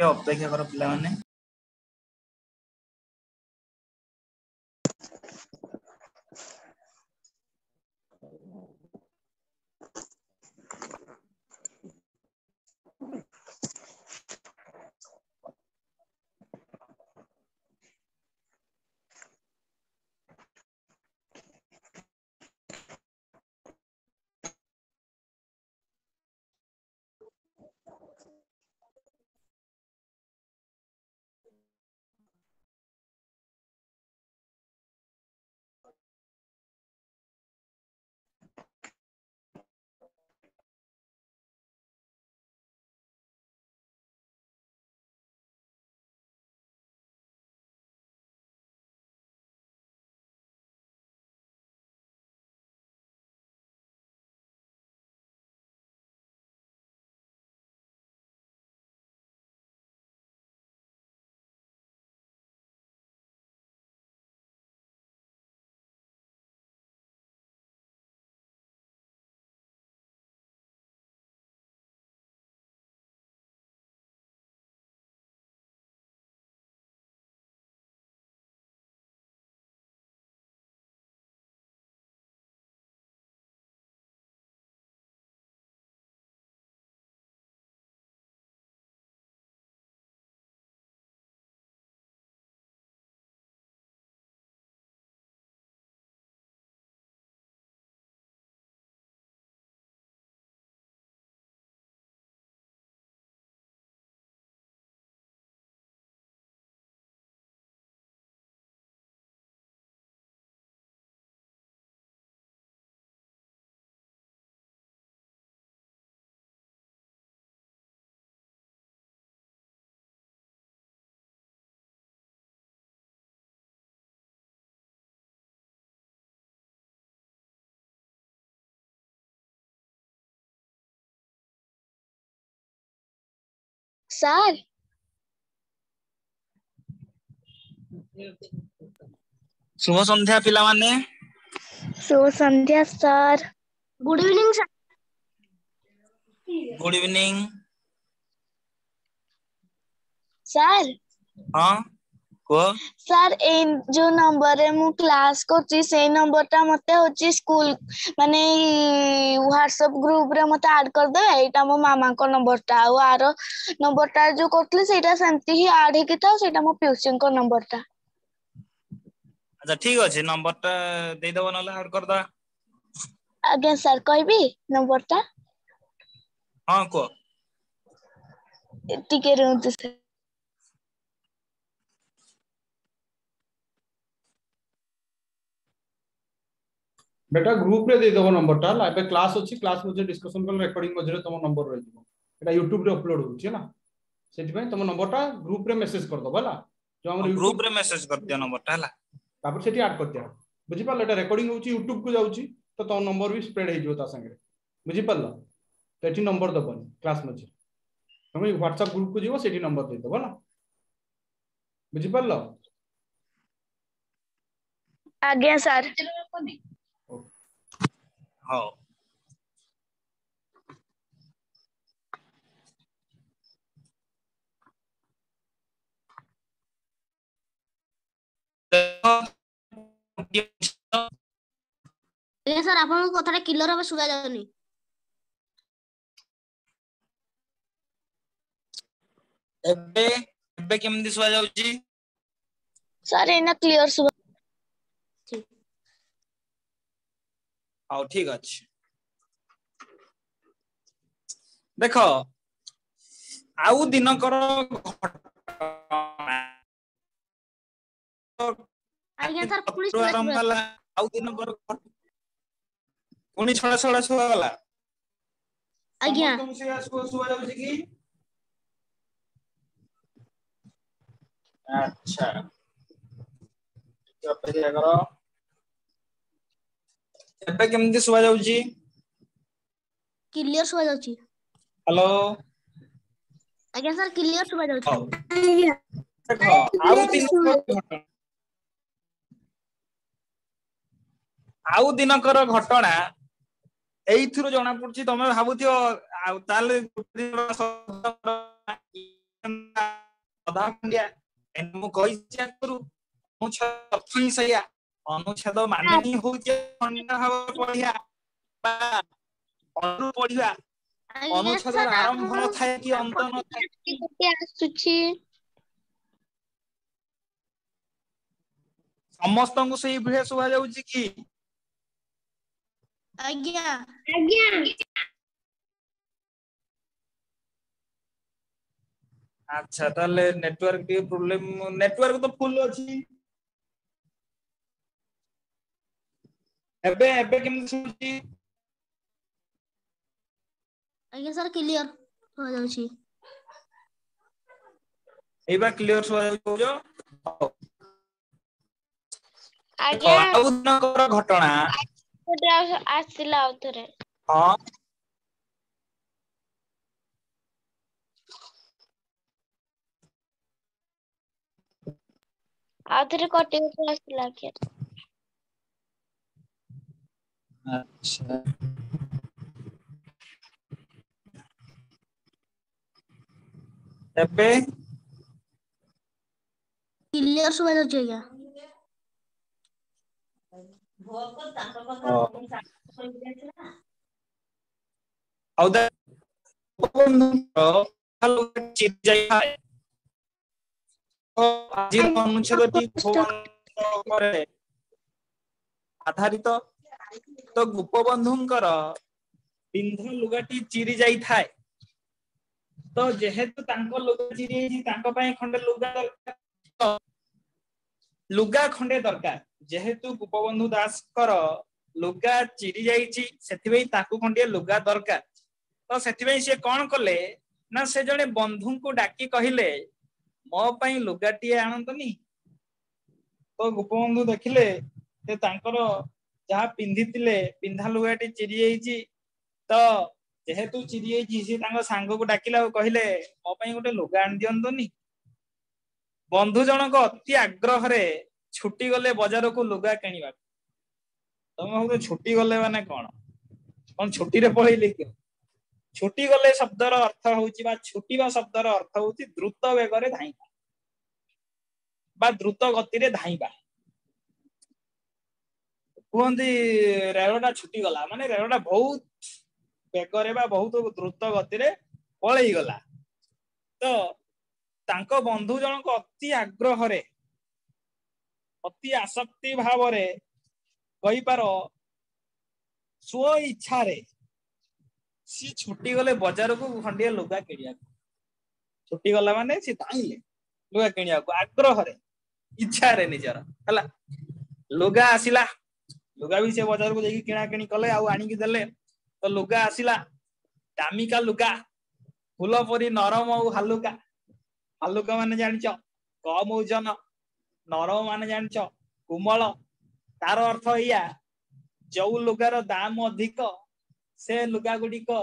अपेक्षा कर पिला माने सर शुभ संध्या पिला माने शुभ संध्या sir. Good evening sir. Good evening sir हां को सर ए जो नंबर रे मु क्लास करची से नंबर टा मते होची स्कूल माने व्हाट्सएप ग्रुप रे मते ऐड कर दे। एटा मो मामा को नंबर टा और आरो नंबर टा जो करथले सेटा सेमती ही ऐड हे कि था सेटा मो पिउसिन को नंबर टा। अच्छा ठीक अछि नंबर टा दे देबो नले ऐड कर दा आगे सर कहबी नंबर टा हां को टिके रहंतु सर। बेटा ग्रुप रे दे देबो नंबर टा लाइव क्लास अछि क्लास में डिस्कशन कर रिकॉर्डिंग मझरे तुम नंबर रह जिवो एटा YouTube रे अपलोड होछि ना सेति पे तुम नंबर टा ग्रुप रे मैसेज कर दो होला जो हमर ग्रुप YouTube रे मैसेज कर दिया नंबर टा हला तापर सेठी ऐड कर दिया बुझी पाले एटा रिकॉर्डिंग होछि YouTube को जाउछि तो तो नंबर भी स्प्रेड हे जिवो ता संगे बुझी पालो तो एठी नंबर दबन क्लास में तुम WhatsApp ग्रुप को जीवो सेठी नंबर दे दो होला बुझी पालो आगे सर हां आगे सर आपन कथाटा क्लियर हम सुगा जाउनी। एबे एबे केमदी सुवा जाउची सर एना क्लियर सुगा ठीक हां ठीक अछि देखो आउ दिन कर आगे सर पुलिस पुलिस आरंभ होला आउ दिन कर पुनी छड़ा छड़ा छुआ गला आज्ञा तुम से सुवा जाउची की अच्छा अपेक्षा करो एबे केमदी सुवा जाउची क्लियर सुगा जाउची। हेलो आज्ञा सर क्लियर सुगा जाउची। देखो आउ दिनकर घटना एइथिरो जणा पड़छि तमे भाबुथियो आ ताले ଅଧା ଖଣ୍ଡିଆ ମୁଁ କହିଛି ଆଗରୁ ଅନୁଚ୍ଛେଦ ଅର୍ଥ ହିଁ ସେଇଆ। ଅନୁଚ୍ଛେଦ ମାନେ ହିଁ ହଉଛି ଖଣ୍ଡ ଭାବରେ ପଢିବା ବା ଅଣୁ ପଢିବା। ଆଜ୍ଞା ଅନୁଚ୍ଛେଦର ସାର୍ ଆରମ୍ଭ ନଥାଏ କି ଅନ୍ତ ନଥାଏ। ଆସୁଛି ସମସ୍ତଙ୍କୁ ସେଇ ଭଳିଆ ଶୁଭା ଯାଉଛି କି? ଆଜ୍ଞା ଆଜ୍ଞା ଆଚ୍ଛା ତାହେଲେ ନେଟୱାର୍କ ଟିକେ ପ୍ରୋବ୍ଲେମ, ନେଟୱାର୍କ ତ ଫୁଲ ଅଛି। ଏବେ ଏବେ କେମିତି ଶୁଭୁଛି? ଆଜ୍ଞା ସାର୍ କ୍ଲିୟର ଶୁଭାଯାଉଛି। ଏଇବା କ୍ଲିୟର ଶୁଭାଯାଉଛି କହୁଛ। ଦେଖ ଆଜ୍ଞା ଆଉ ଦିନକର ଘଟଣା। ଆସିଲା ଆଉଥରେ। ହଁ ଆଉଥରେ କଟି କଟି ଆସିଲା ଆଜ୍ଞା। ଆଚ୍ଛା ଏବେ କ୍ଲିୟର ଶୁଭାଯାଉଛି ଆଜ୍ଞା। ଆଉ ଆଜିର ଅନୁଚ୍ଛେଦଟି ଉପରେ ଆଧାରିତ। ତ ଗୋପବନ୍ଧୁଙ୍କର ପିନ୍ଧା ଲୁଗାଟି ଚିରି ଯାଇଥାଏ। ତ ଯେହେତୁ ତାଙ୍କ ଲୁଗା ଚିରି ଯାଇଛି ତାଙ୍କ ପାଇଁ ଖଣ୍ଡେ ଲୁଗା ଦରକାର। ଲୁଗା ଖଣ୍ଡେ ଦରକାର। ଯେହେତୁ ଗୋପବନ୍ଧୁ ଦାସଙ୍କର ଲୁଗା ଚିରି ଯାଇଛି ସେଥିପାଇଁ ତାକୁ ଖଣ୍ଡିଏ ଲୁଗା ଦରକାର। ତ ସେଥିପାଇଁ ସିଏ କଣ କଲେ ନା ସେ ଜଣେ ବନ୍ଧୁଙ୍କୁ ଡାକି କହିଲେ ମୋ ପାଇଁ ଲୁଗାଟିଏ ଆଣନ୍ତନି। ତ ଗୋପବନ୍ଧୁ ଦେଖିଲେ ଯେ ତାଙ୍କର ଯାହା ପିନ୍ଧିଥିଲେ ପିନ୍ଧା ଲୁଗାଟି ଚିରି ଯାଇଛି। ତ ଯେହେତୁ ଚିରି ଯାଇଛି ସେ ତାଙ୍କ ସାଙ୍ଗକୁ ଡାକିଲା ଆଉ କହିଲେ ମୋ ପାଇଁ ଗୋଟେ ଲୁଗା ଆଣି ଦିଅନ୍ତୁନି। ବନ୍ଧୁ ଜଣକ ଅତି ଆଗ୍ରହରେ ଛୁଟି ଗଲେ ବଜାରକୁ ଲୁଗା କିଣିବାକୁ। ତମେ ଭାବୁଛ ଛୁଟି ଗଲେ ମାନେ କଣ ଛୁଟିରେ ପଳେଇଲେ କି? ଛୁଟି ଗଲେ ଶବ୍ଦର ଅର୍ଥ ହଉଛି ବା ଛୁଟିବା ଶବ୍ଦର ଅର୍ଥ ହଉଛି ଦ୍ରୁତ ବେଗରେ ଧାଇଁବା। ବା ଦ୍ରୁତ ଗତିରେ ଧାଇଁବା। କୁହନ୍ତି ରେଳ ଟା ଛୁଟି ଗଲା ମାନେ ରେଳ ଟା ବହୁତ ବେଗରେ ବା ବହୁତ ଦ୍ରୁତ ଗତିରେ ପଳେଇଗଲା। ତ ତାଙ୍କ ବନ୍ଧୁ ଜଣକ ଅତି ଆଗ୍ରହରେ ଅତି ଆସକ୍ତି ଭାବରେ କହିପାର ସ୍ଵ ଇଚ୍ଛାରେ ସିଏ ଛୁଟି ଗଲେ ବଜାରକୁ ଖଣ୍ଡିଆ ଲୁଗା କିଣିବାକୁ। ଛୁଟି ଗଲା ମାନେ ସେ ଧାଇଁଲେ ଲୁଗା କିଣିବାକୁ ଆଗ୍ରହରେ। ଇଚ୍ଛାରେ ନିଜର ହେଲା ଲୁଗା ଆସିଲା। ଲୁଗା ବି ସେ ବଜାରକୁ ଯାଇକି କିଣା କିଣି କଲେ ଆଉ ଆଣିକି ଦେଲେ ତ ଲୁଗା ଆସିଲା। ଦାମିକା ଲୁଗା ଫୁଲ ପରି ନରମ ଆଉ ହାଲୁକା। ହାଲୁକା ମାନେ ଜାଣିଛ କମ ଓଜନ। ନରମ ମାନେ ଜାଣିଛ କୋମଳ। ତାର ଅର୍ଥ ଏଇଆ ଯୋଉ ଲୁଗାର ଦାମ ଅଧିକ ସେ ଲୁଗା ଗୁଡିକ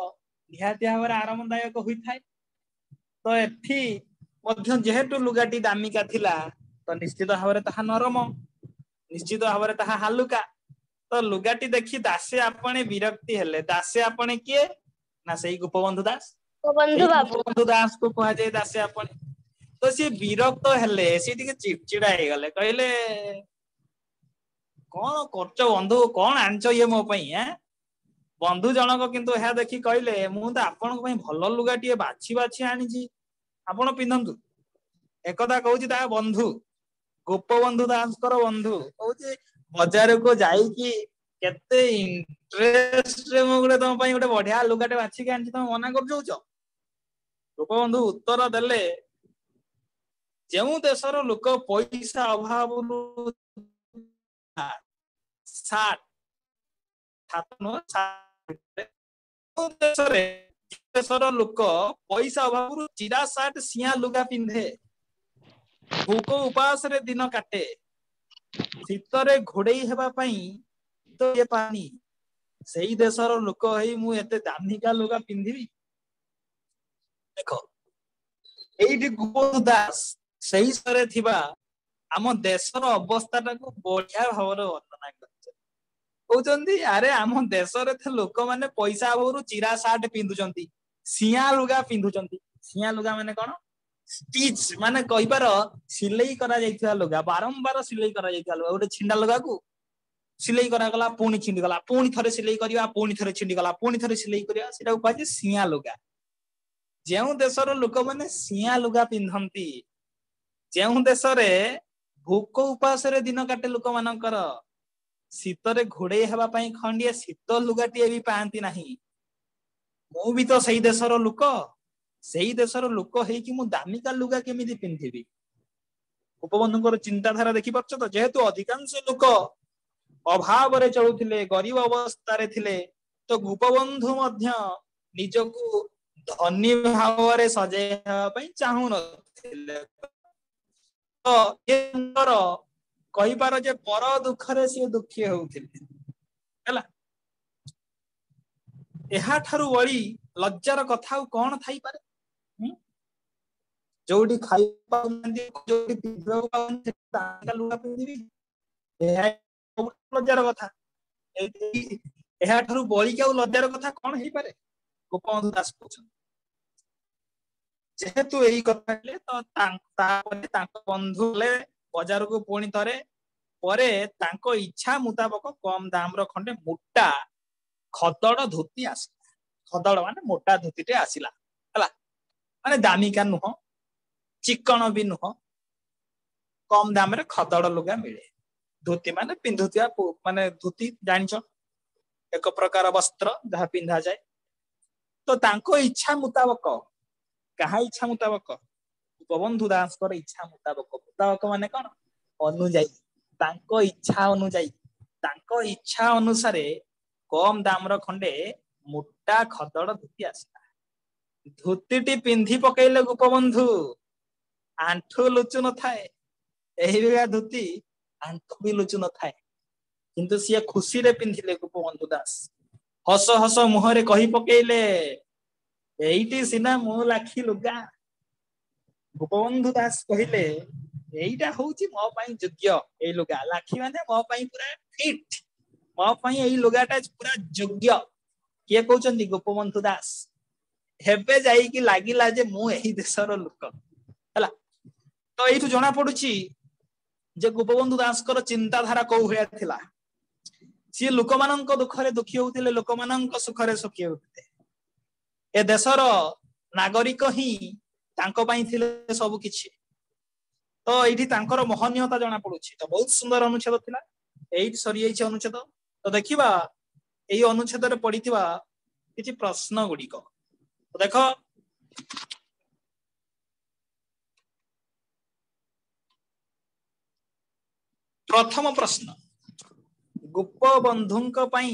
ନିହାତି ଭାବରେ ଆରାମଦାୟକ ହୋଇଥାଏ। ତ ଏଠି ମଧ୍ୟ ଯେହେତୁ ଲୁଗାଟି ଦାମିକା ଥିଲା ତ ନିଶ୍ଚିତ ଭାବରେ ତାହା ନରମ। ନିଶ୍ଚିତ ଭାବରେ ତାହା ହାଲୁକା। ତ ଲୁଗାଟି ଦେଖି ଦାସେ ଆପଣ ବିରକ୍ତି ହେଲେ ଦାସେ ଆପଣ କିଏ? ନା ସେଇ ଗୋପବନ୍ଧୁ ଦାସ ବନ୍ଧୁ ସେଇ ବାବୁ ଗୋପବନ୍ଧୁ ଦାସଙ୍କୁ କୁହାଯାଏ ଦାସେ ଆପଣ। ତ ସିଏ ବିରକ୍ତ ହେଲେ ସିଏ ଟିକେ ଚିଡଚିଡା ହେଇଗଲେ କହିଲେ କଣ କରୁଛ ବନ୍ଧୁ କଣ ଆଣିଛ ଇଏ ମୋ ପାଇଁ ଆଁ? ବନ୍ଧୁ ଜଣକ କିନ୍ତୁ ଏହା ଦେଖି କହିଲେ ମୁଁ ତ ଆପଣଙ୍କ ପାଇଁ ଭଲ ଲୁଗା ଟିଏ ବାଛି ବାଛି ଆଣିଛି। ଆପଣ ପିନ୍ଧନ୍ତୁ ଏକଥା କହୁଛି ତା ବନ୍ଧୁ। ଗୋପବନ୍ଧୁ ଦାସଙ୍କର ବନ୍ଧୁ କହୁଛି ବଜାରକୁ ଯାଇକି କେତେ ଇଣ୍ଟରେଷ୍ଟରେ ମୁଁ ଗୋଟେ ତମ ପାଇଁ ଗୋଟେ ବଢିଆ ଲୁଗାଟେ ବାଛିକି ଆଣିଛି ତମେ ମନା କରିଦଉଛ। ଗୋପବନ୍ଧୁ ଉତ୍ତର ଦେଲେ ଯେଉଁ ଦେଶର ଲୋକ ପଇସା ଅଭାବରୁ ଦେଶରେ ଦେଶର ଲୋକ ପଇସା ଅଭାବରୁ ଚିରା ସାର୍ଟ ସିଆ ଲୁଗା ପିନ୍ଧେ। ଭୋକ ଉପାସରେ ଦିନ କାଟେ। ଶୀତରେ ଘୋଡେଇ ହେବା ପାଇଁ ତ ଇଏ ପାଣି ସେଇ ଦେଶର ଲୋକ ହେଇ ମୁଁ ଏତେ ଦାମିକା ଲୁଗା ପିନ୍ଧିବି। ଦେଖ ଏଇଠି ଗୋପବନ୍ଧୁ ଦାସ ସେଇ ଥିବା ଆମ ଦେଶର ଅବସ୍ଥା ଟାକୁ ବଢିଆ ଭାବରେ ବର୍ଣ୍ଣନା କରିଛନ୍ତି। କହୁଛନ୍ତି ଆରେ ଆମ ଦେଶରେ ଲୋକମାନେ ପଇସା ଅଭାବରୁ ଚିରା ସାର୍ଟ ପିନ୍ଧୁଛନ୍ତି। ସିଆ ଲୁଗା ପିନ୍ଧୁଛନ୍ତି ସିଆ ଲୁଗା ମାନେ କଣ स्टिच माने कहिबार सिलाई करा जाइथिया लुगा बारंबार सिलाई करा जाइथिया लुगा गोटे छिंडा लुगा को सिलाई करा गला पुणी छिंडी गला पुणी थरे सिलाई करिया पुणी थरे छिंडी गला पुणी थरे सिलाई करिया सेटा को कहजे सिया लुगा जेउ देशर लोक माने सिया लुगा पिंधंती जेउ देश रे भूक उपास रे दिन काटे लोक मानकर शीतरे घोड़े हेबा पई खंडिया शीत लुगाटी भी पांती नाही मु भी तो सही देशर लोक सेही देशर लोक है कि मु दामिका लुगा केमिति पिंधिबी गोपबंधुଙ୍କର चिंताधारा देखि परछ तो जेहेतु अधिकांश लोक अभाव रे चलुथिले गरीब अवस्था रे थिले तो गोपबंधु मध्य निजको धनी भाव रे सजेया पई चाहू नथिले तो एंकर कहि पार जे पर दुख रे से दुखी होउथिले हैला एहा ठारू वळी लज्जार कथा कोन थाई पारे जोडी खाई पाउनदी जोडी पिबो पाउनदी ताका लुगा पिंदिबी एहा लज्जार कथा एहा ठारू बळी के लज्जार कथा कोन हेई पारे गोपबंधु दास पूछन जेहेतु एही कथा ले तो तापरे तांको बंधु ले बाजार को पुणी थरे परे तांको इच्छा मुताबिक कम दाम रो खंडे मोटा खदड़ धोती आसिला खदड़ माने मोटा धोतीटे आसिला हला माने दामिका नुह चिकन भी नुह कम दाम रे खदड़ लुगा मिले धोती माने पिंधुतिया माने धोती जानिछ एक प्रकार वस्त्र जहा पिंधा जाए तो तांको इच्छा मुताबिक कहा इच्छा मुताबिक गोपबंधु दास कर इच्छा मुताबिक माने कोन अनुजाई तांको इच्छा अनुजाई तांको इच्छा अनुसारे कम दाम रो खंडे मोटा खदड़ धोती आसला धोतीटी पिंधि पकेइले गोपबंधु आंठू लुचु न थाए एही बेगा धोती आंठू भी लुचु न थाए किंतु सिया खुशी रे पिंधिले गोपबंधु दास हस हस मुहरे कहि पकेइले एइटी सिना मु लाखी लुगा गोपबंधु दास कहिले एइटा होउची मो पई योग्य ए लुगा लाखी माने मो पई पूरा फिट मो पई एई लुगाटा पूरा योग्य के कहउचंदी गोपबंधु दास हेबे जाई कि लागिला जे मु एही देशर लोक हला तो एइठु जणा पडुची जे गोपबंधु दास कर चिंताधारा को होया थिला सी लोकमानंक दुखरे दुखी होउतिले लोकमानंक सुखरे सुखी होउतिले ए देशर नागरिक ही तांको पई थिले सब किछि तो एठी तांकर महनीयता जणा पडुची तो बहुत सुंदर अनुच्छेद थिला एठी सरी जाइछि अनुच्छेद तो देखिबा एई अनुच्छेद रे पडिथिबा किछि प्रश्न गुडी को तो देखो प्रथम प्रश्न गोपबंधुंक पई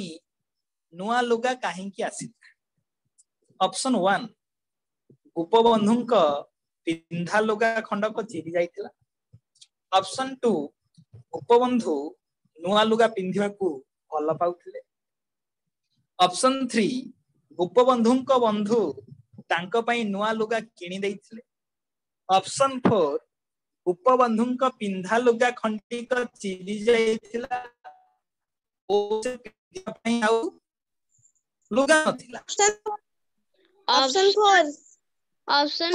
नुआ लुगा काहे की आसिला ऑप्शन 1 गोपबंधुंक पिंधा लुगा खंडक चिरी जाइतिला ऑप्शन 2 गोपबंधु नुआ लुगा पिंधिबा को भल पाउथिले ऑप्शन 3 गोपबंधुंक बंधु तांको पई नुआ लुगा किनी दैथिले ऑप्शन 4 गोपबंधुंक पिंधा लुगा खंडिक चिरी जाइतिला ओ से पिंधिबा पई आउ लुगा नथिला ऑप्शन 4 ऑप्शन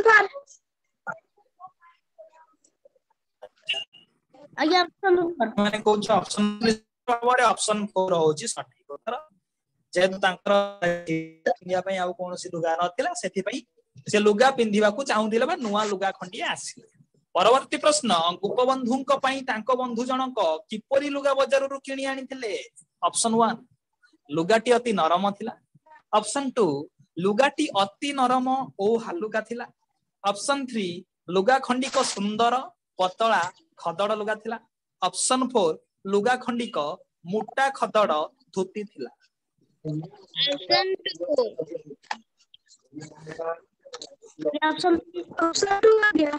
4 आगे ऑप्शन 4 माने कोच ऑप्शन पावर ऑप्शन 4 होची सठिक उत्तर जेतु तांकर पिंधिबा पई आउ कोनोसी लुगा नथिला सेथि पई से लुगा पिंधिबा को चाहुथिले बा नुआ लुगा खंडिया आसिले परवर्ती प्रश्न गोपबंधुंक पई तांको बंधु जनक किपरि लुगा बाजार रु किणी आनिथिले ऑप्शन 1 लुगाटी अति नरम थिला ऑप्शन 2 लुगाटी अति नरम ओ हालुका थिला ऑप्शन 3 लुगा खंडिक सुंदर पतला खदड़ लुगा थिला ऑप्शन 4 लुगा खंडिक मोटा खदड़ धोती थिला ऑप्शन 2 आ गया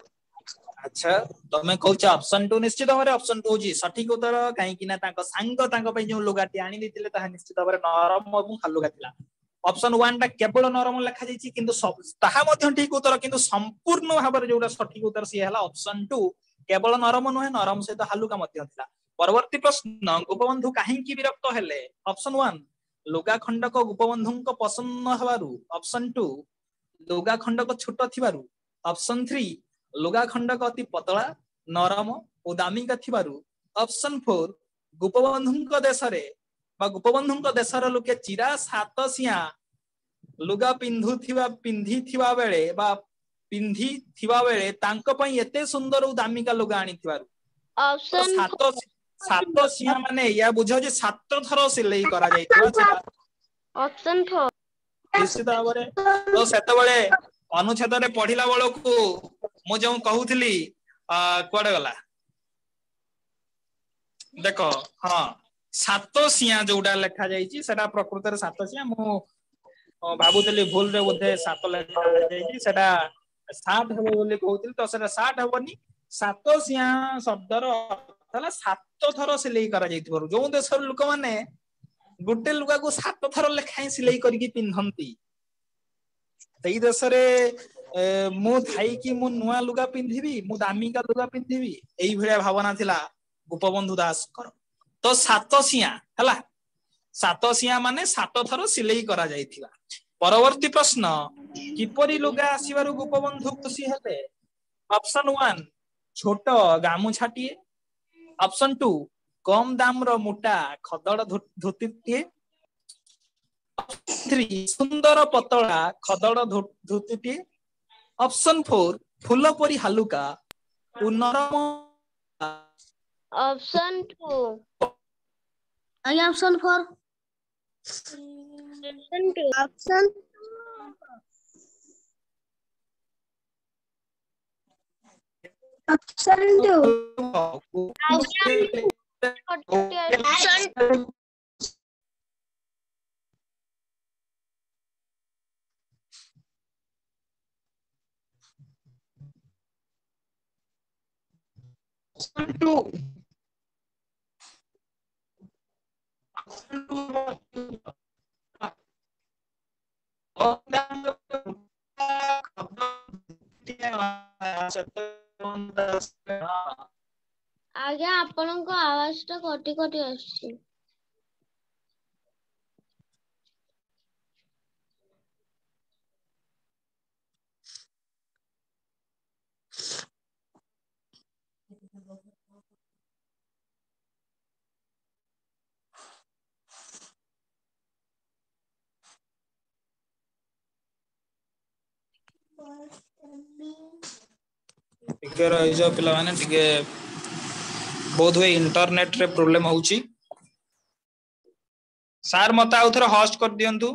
अच्छा तमे कहउछ ऑप्शन 2 निश्चित भाबरे ऑप्शन 2 जी सठिक उत्तर काहे कि ना तांको सांग तांको पई जो लुगाटी आनी दिथिले ताहा निश्चित भाबरे नरम एवं हालुका थिला ऑप्शन 1 टा केवल नरम लिखा जायछि किंतु ताहा मध्ये ठीक उत्तर किंतु संपूर्ण भाबरे जोडा सठिक उत्तर से हला ऑप्शन 2 केवल नरम नुहे नरम सहित हालुका मध्ये थिला परवर्ती प्रश्न गोपबंधु काहे की विरक्त हेले ऑप्शन 1 लुगा खंडक गोपबंधुंक पसंद न हवारु ऑप्शन 2 लुगा खंडक छोट थिबारु ऑप्शन 3 लुगा खंडक अति पतला नरम और दामिका थिबारु ऑप्शन 4 गोपबंधुଙ୍କ देशरे बा गोपबंधुଙ୍କ देशर लोके चिरा सात सिया लुगा पिंधी थिबा बेले बा पिंधी थिबा बेले तांको पई एते सुंदर और दामिका लुगा आनी थिबारु ऑप्शन सात सिया माने या बुझो जे सात थरो सिलाई करा जाइथिबा सेटा ऑप्शन 4 निश्चित भाବରେ तो सेतबेले अनुच्छेद रे पढिला बेलकू मु जो कहूथली कुआडे गला देखो हाँ सात सिया जोटा लेखा जाइछि सेटा प्रकृत रे सात सिया मु भाबुतली भूल रे बोधे सात लेखा जाइछि सेटा 60 हेबो बोली कहूथली तो सेटा 60 हेबोनी सात सिया शब्दर अर्थ सात थर सिलाई करा जाइथिबो जो देशर लोक माने गोटे लुगा को 7 थर लेखाई सिलाई करके पिंधंती सेई देश रे मु थाई कि मु नुआ लुगा पिंधिबी मु दामिका लुगा पिंधिबी एई भलिया भावना थिला गोपबंधु दास कर तो 7 सिया हला 7 सिया माने 7 थर सिलाई करा जाइथिला परवर्ती प्रश्न किपरि लुगा आसीबारु गोपबंधु खुशी हेले ऑप्शन 1 छोट गामुछाटिए ऑप्शन 2 कम दाम रो मोटा खदड़ धोतीटिए 3 सुंदर पतला खदड़ धोतीटिए ऑप्शन 4 फूल परी हालुका नरम ऑप्शन 2 आगे ऑप्शन 4 ऑप्शन 2 ऑप्शन 2 ऑप्शन आगे आपनको आवाज तो कटी कटी आछि टिके रहिजो पिला माने टिके बहुत वे इंटरनेट रे प्रॉब्लम होउची सार मता आउ थरा होस्ट कर दियंतु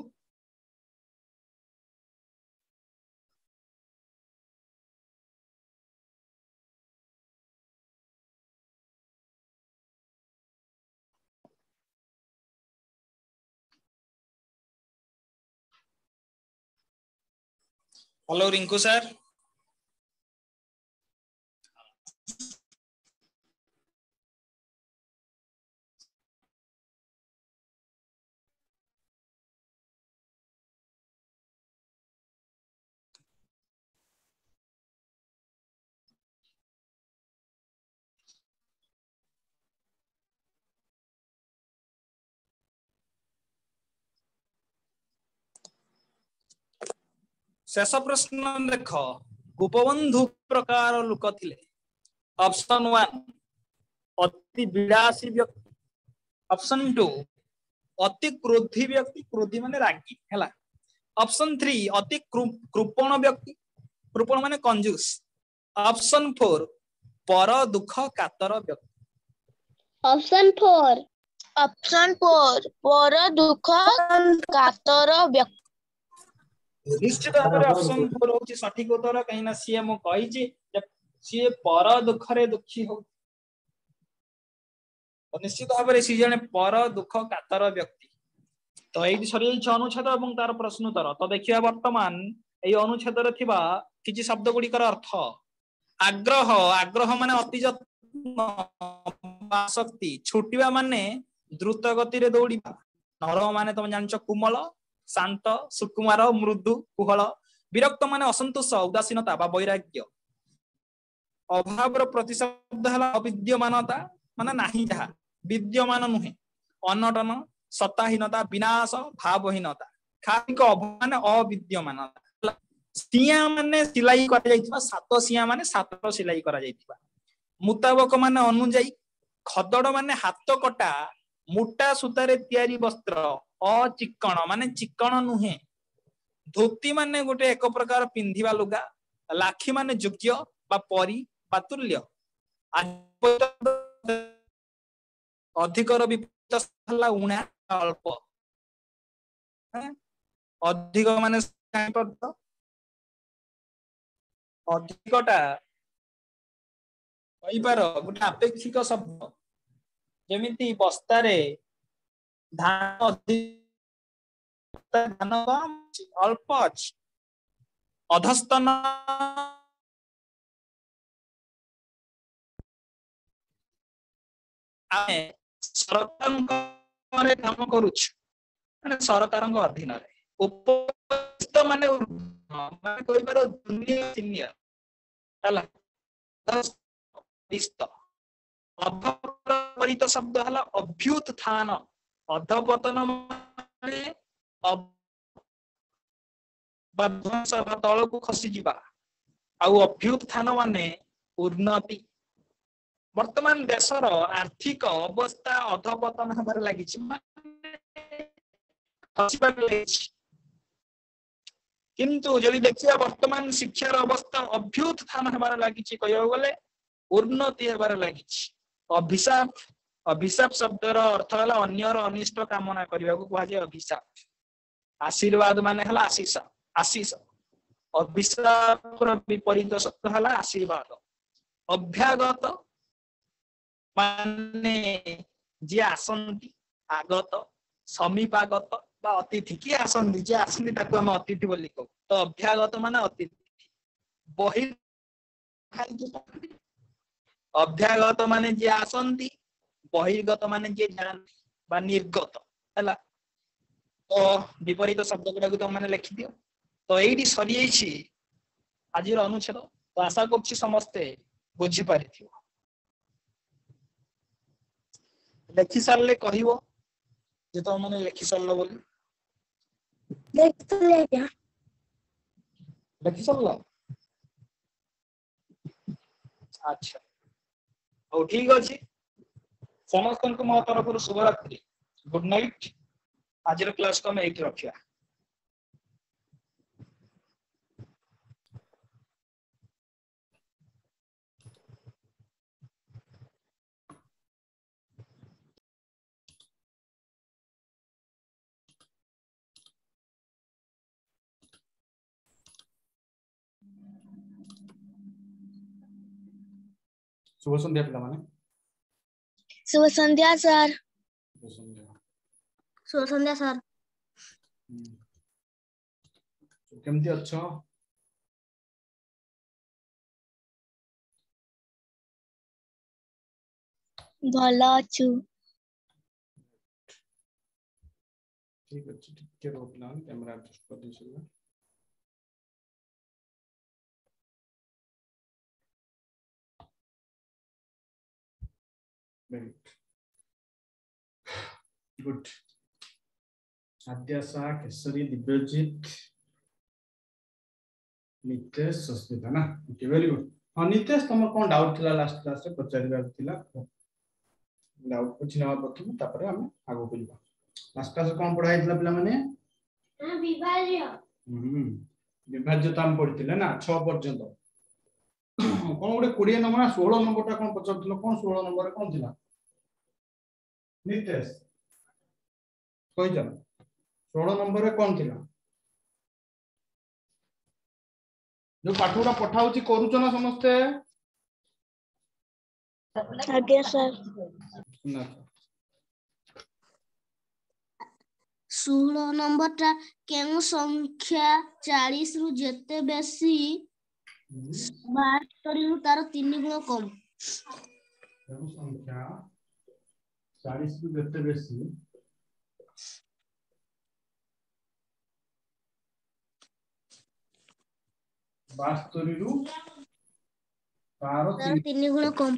हेलो रिंकू सर शेष प्रश्न देख गोपबंधु प्रकार लोक थिले ऑप्शन 1 अति विलासी व्यक्ति ऑप्शन 2 अति क्रोधी व्यक्ति क्रोधी माने रागी हैला ऑप्शन 3 अति कृपण व्यक्ति कृपण माने कंजूस ऑप्शन 4 पर दुख कातर व्यक्ति ऑप्शन 4 पर दुख कातर व्यक्ति निश्चित भाव में ऑप्शन 4 होची सठिक उत्तर कहीं ना सीए मो कहि छी जब सीए पर दुख रे दुखी हो तो निश्चित भाव में सी जने पर दुख कातर व्यक्ति तो एई सरी अनुच्छेद एवं तार प्रश्न उत्तर तो देखिया वर्तमान एई अनुच्छेद रे थिबा किछि शब्द गुडी कर अर्थ आग्रह आग्रह माने अति यत्न आसक्ति छुटिबा माने द्रुत गति रे दौड़िबा नरम माने तुम जानछ कोमल शांत सुकुमार मृदु कुहल विरक्त माने असंतोष उदासीनता बा वैराग्य अभाव प्रतिशब्द हला अविद्यमानता माने नाही जहा विद्यमान नुहे अनटन सत्ताहीनता विनाश भावहीनता खालिक अभाव माने अविद्यमानता सिया माने सिलाई करा जाइतिबा सात सिया माने सात सिलाई करा जाइतिबा मुताबक माने अनुଯାयी खदड़ माने हाथ कटा मुटा सूतारे तैयारी वस्त्र अचिकण माने चिकण नुहे धोती माने गोटे एक प्रकार पिंधिबा लुगा लाखी माने योग्य बा परी बा तुल्य अधिकर विपरीत हला उणा अल्प अधिक माने अधिकटा कहीपर गोटे अपेक्षिक शब्द जमीती बस्तारे धान धान कम अल्प अच्छी अधस्तन आमे सरकार काम करुछु माने सरकार अधीन उपस्थित माने माने कोई बार जूनियर सीनियर हला अधपरित शब्द हला अभ्युत्थान अधपतन माने ध्वंस तल को खसी जीवा आउ अभ्युत्थान माने उन्नति वर्तमान देशर आर्थिक अवस्था अधपतन होबार लागि किंतु जदि देखिया वर्तमान शिक्षार अवस्था अभ्युत्थान होबार लागि कहयो गले उन्नति होबार लागि अभिशाप अभिशाप शब्दर अर्थ हला अन्यर अनिष्ट कामना करबा को कहा जाय अभिशाप आशीर्वाद माने हला आशीष आशीष अभिशाप विपरीत शब्द हला आशीर्वाद अभ्यागत माने जे आसंती आगत समीपागत बा अतिथि की आसंती जे आसंती ताको हम अतिथि बोली कहू तो अभ्यागत माने अतिथि बहिर अभ्यागत माने जे आसंती बहिर्गत माने जे जानती बा निर्गत हला तो विपरीत शब्द गुडा तो माने लिखि दियो तो एडी सरी जाईछि आजिर अनुच्छेद तो आशा करछि समस्ते बुझी पारिथियो लेखि सारले कहिवो जे तो माने लेखि सारलो बोली लेखि सारलो अच्छा ओ ठीक अछि समस्त को मो तरफ शुभ रात्रि गुड नाइट आज क्लास को हम एठी रखिया शुभ संध्या पिला माने शुभ संध्या सर शुभ संध्या सर केमती अच्छो भलो अछु ठीक अछि ठीक के रो पिला कैमरा एडजस्ट कर दिसिला वेरी गुड आद्याशा केसरी दिव्यजित नितेश सस्मिता ना ओके वेरी गुड हां नितेश तुम कोन डाउट थिला लास्ट क्लास रे पचारिबा थिला डाउट कुछ ना बतु तापर हम आगो करिबा लास्ट क्लास कोन पढाई थिला पिला माने हां विभाज्य विभाज्यता हम पढिथिले ना 6 पर्यंत कोन गुडे 20 नंबर ना 16 नंबर ता कोन पचरथिलो कोन 16 नंबर रे कोन थिला नितेश कोइ जा 16 नंबर रे कोन थिला जो पाठुडा पठाउची करूछ ना समस्ते आज्ञा सर ना 16 नंबर टा केउ संख्या 40 रु जते बेसी 72 रु तार 3 गुण कम केउ संख्या 40 रु जते बेसी 72 रु तार 3 गुण कम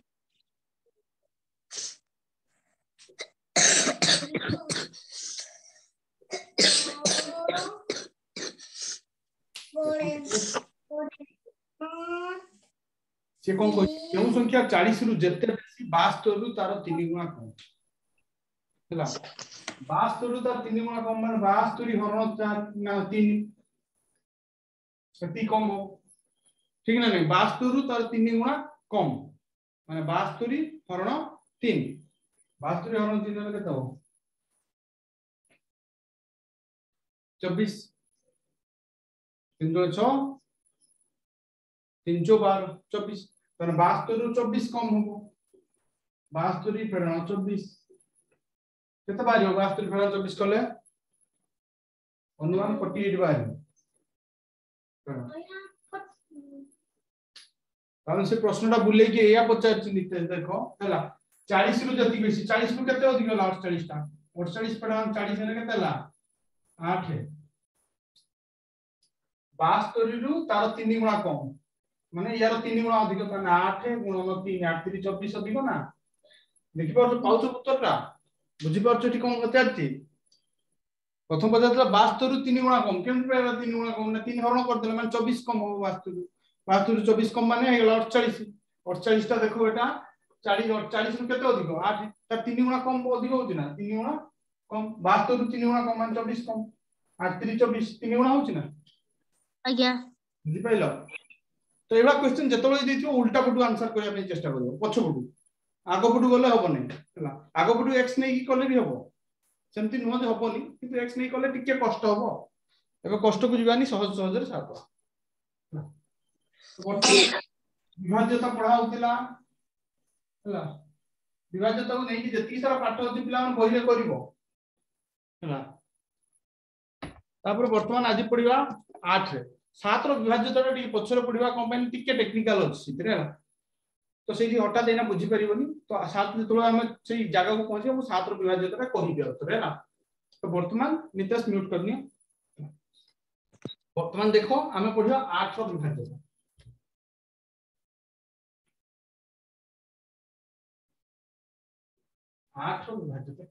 से कौन कह केउ संख्या 40 रु जते बेसी 72 रु तार 3 गुणा कम हला 72 रु तार 3 गुणा कम माने 72 हरण 3 सती कम हो ठीक ना नहीं 72 रु तार 3 गुणा कम माने 72 हरण 3 72 हरण 3 माने केते हो 24 3 2 6 3 12 24 तने 72 रु 24 कम हो 72 फेरण 24 केते बारी हो 72 फेरण 24 कले अनुमान 48 बारी कारण से प्रश्नटा बुले कि एया पचार नितेश देखो हला 40 रु जति बेसी 40 रु केते अधिक होला 48 टा 48 फेरण 40 ने केते ला 8 72 रु तार 3 गुणा कम माने यार 3 गुणा अधिक माने 8 गुणन 3 8 3 24 अधिक ना देखि पाछो पाउछो उत्तरटा बुझी पाछो ठी कोन पचारती प्रथम पचारला 72 रु 3 गुणा कम केम पेला 3 गुणा कम ना 3 हरण कर देले माने 24 कम हो 72 रु 24 कम माने हे 48 48 टा देखो बेटा 40 48 रु केते अधिक 8 त 3 गुणा कम अधिक होची ना 3 गुणा कम 72 रु 3 गुणा कम माने 24 कम 8 3 24 3 गुणा होची ना आज्ञा बुझी पाइलो तो एबा क्वेश्चन जतबे देथियो उल्टा पटु आंसर करिया पे चेष्टा करियो पछ पटु आगो पटु गले हबो नै हला आगो पटु x नै की कले भी हबो सेमति नुह जे हबोनी किंतु x नै कले टिके कष्ट हबो एबे कष्ट को जीवानी सहज सहज रे साथ विभाज्यता पढ़ा होतिला हला विभाज्यता को नै कि जति सारा पाठ होति पिला मन बहिरे करिवो हला तापर वर्तमान आज पढ़िबा 8 रे 7 रो विभाज्यता टी पछरे पढ़िबा कंपनी टिके टेक्निकल अछि रे तो सेही हटा देना बुझी परिबनी तो 7 जतलो हम सेही जागा को पहुंचे हम 7 रो विभाज्यता कहि दियो रे ना तो वर्तमान नितेश म्यूट करनी वर्तमान देखो हमें पढ़िबा 8 रो विभाज्यता 8 रो विभाज्यता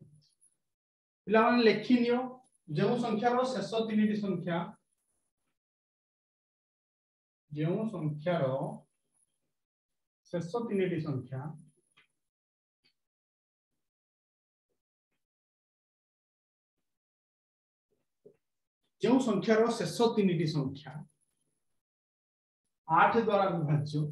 पिला माने लेखि नियो जो संख्या रो शेष तीनटी संख्या जो संख्या रो शेष तीनटी संख्या जो संख्या रो शेष तीनटी संख्या 8 द्वारा विभाज्य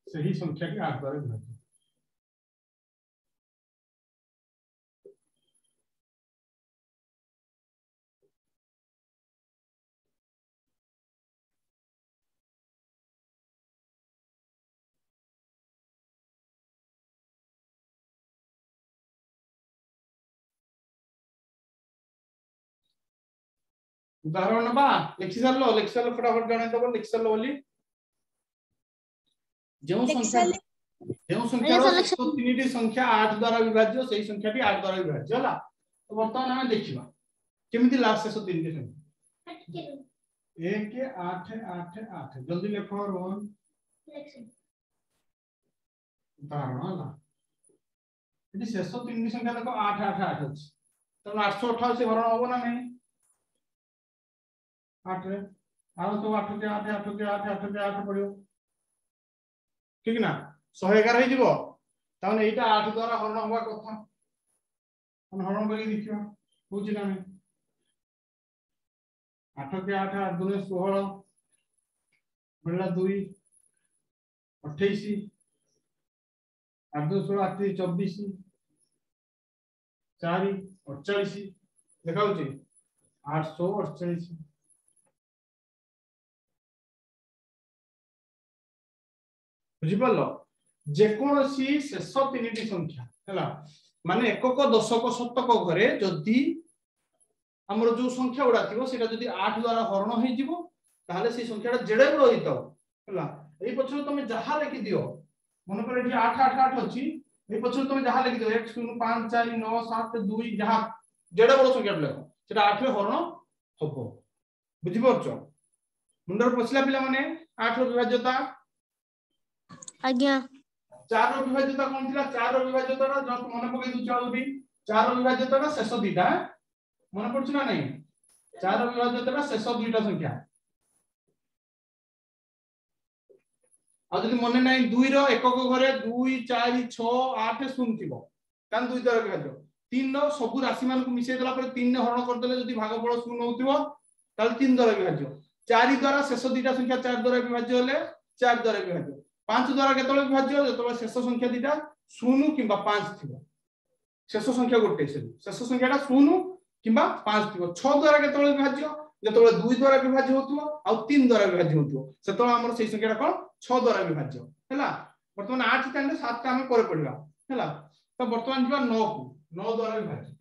सही संख्या की 8 द्वारा विभाज्य उदाहरण बा लिखि सारलो फटाफट जणे दबो लिखि सारलो बोली जो संख्या रो तीनटी संख्या 8 द्वारा विभाज्य सही संख्या टी 8 द्वारा विभाज्य होला तो वर्तमान हम देखिबा केमिति लास्ट शेष तीनटी संख्या 1 8 8 8 जल्दी लिखो रोहन उदाहरण होला यदि शेष तीनटी संख्या देखो 8 8 8 अछि तो 888 हरण होबो ना नहीं 8 रे आरो तो 8 के 8 8 के 8 8 के 8 पड़ियो ठीक ना 111 हे जीवो ताने एटा 8 द्वारा हरण होबा कथा हम हरण करी देखियो होची ना नहीं 8 के 8 8 2 16 मिलला 2 28 8 2 16 8 24 4 48 देखाउ छी 848 बुझी पालो जेकोसी शेष तीनटी संख्या हैला माने एकक दशक शतक घरे जदी हमर जो संख्या उडा थिबो सेटा जदी 8 द्वारा हरण होई जिवो ताहाले से संख्याटा जेडे रहित हैला एई पछरो तमे जहा लिखि दियो मन पर एठी 8 8 8 अछि एई पछरो तमे जहा लिखि दियो 1 0 5 4 9 7 2 जहा जेडे बड़ संख्या लेखो सेटा 8 रे हरण हबो बुझी परछो मुंडर पछला पिला माने 8 रो विभाज्यता आज्ञा 4 रो विभाज्यता कोन थिला 4 रो विभाज्यता जो मन पकई दु चालू भी 4 रो विभाज्यता शेष दीटा मन पड़छ ना नहीं 4 विभाज्य देबा शेष दुईटा संख्या आ जदि मन नाही 2 रो एकक घरे 2 4 6 8 0 थिबो कान 2 द्वारा विभाज्य 3 रो सब राशि मान को मिसै देला पर 3 ने हरण कर देले जदि भागफल 0 होतिबो ताल 3 द्वारा विभाज्य 4 द्वारा शेष दुईटा संख्या 4 द्वारा विभाज्य होले 4 द्वारा विभाज्य 5 द्वारा केतले विभाज्य जतले शेष संख्या दिटा 0 किबा 5 थिबो शेष संख्या गोटे शेष संख्याटा 0 किबा 5 थिबो 6 द्वारा केतले विभाज्य जतले 2 द्वारा विभाज्य होतबो आ 3 द्वारा विभाज्य होतबो सेतले हमर सेही संख्याटा कोन 6 द्वारा विभाज्य हैला वर्तमान 8 तांडे 7 टा हम करे पड़िबा हैला तो वर्तमान जिबा 9 को 9 द्वारा विभाज्य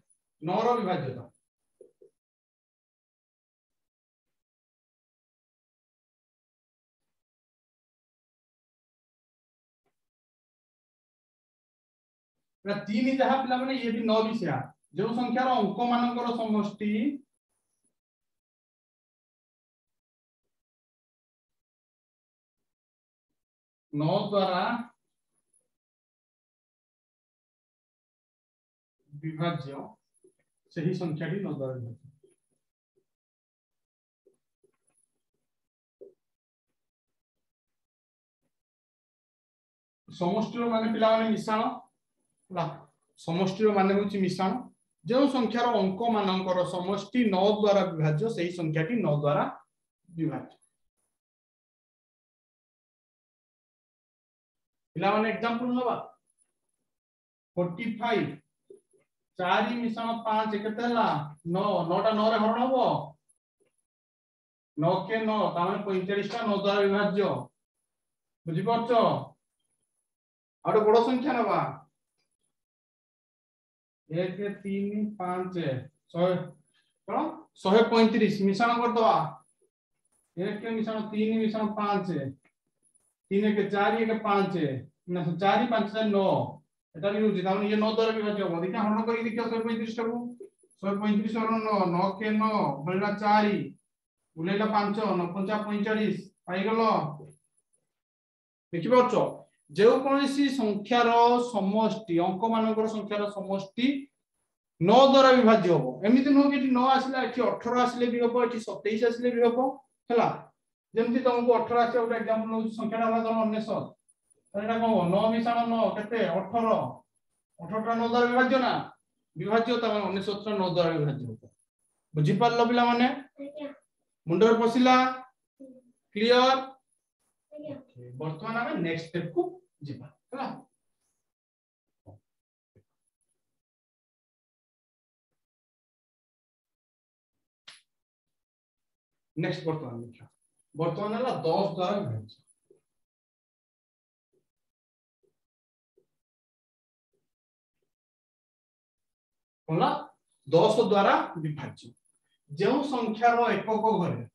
9 रो विभाज्यता ना 3 जहा पिला माने ये भी 9 भी सेया जो संख्यार अंक मानकर समष्टि 9 द्वारा विभाज्य सही संख्याटी 9 द्वारा विभाज्य समष्टि माने पिला माने मिश्रण ला समष्टि माने होची मिश्रण जो संख्यार अंक मानकर समष्टि 9 द्वारा विभाज्य सही संख्याटी 9 द्वारा विभाज्य पिला माने एग्जांपल नबा 45 4 मिश्रण 5 केतेला 9 9 टा 9 रे हरण हबो 9 के 9 ता माने 45 टा 9 द्वारा विभाज्य बुझि परछो आरो बड़ संख्या नबा 1 3 5 100 कोन 135 मिश्रण कर दवा 1 के मिश्रण 3 मिश्रण 5 3 के 4 1 5 ना 4 5 9 এটা भी होची ताने ये 9 द्वारा विभाज्य हो देखा हरण करी देखियो 135 टाको 135 हरण 9 9 के 9 बळला 4 उलेला 5 9 5 45 पाई गलो देखि परछो जे कोनसी संख्यार समष्टि अंक मानकर संख्यार समष्टि 9 द्वारा विभाज्य हो एमिति न कि 9 आसिला एठी 18 आसिले भी हो एठी 27 आसिले भी हो हला जेमति तुमको 18 आसे ओटा एग्जांपल न संख्याटा होला तम 19 एटा को 9 मिश्रण 9 केते 18 18 टा 9 द्वारा विभाज्य ना विभाज्य त 19 टा 9 द्वारा विभाज्य होता बुझि पारलो पिला माने मुंडर पसिला क्लियर वर्तमान हम नेक्स्ट स्टेप को जिबा हला नेक्स्ट वर्तमान लिखा वर्तमान हला 10 द्वारा विभाज्य होला 10 द्वारा विभाज्य जो संख्यार एकक घरे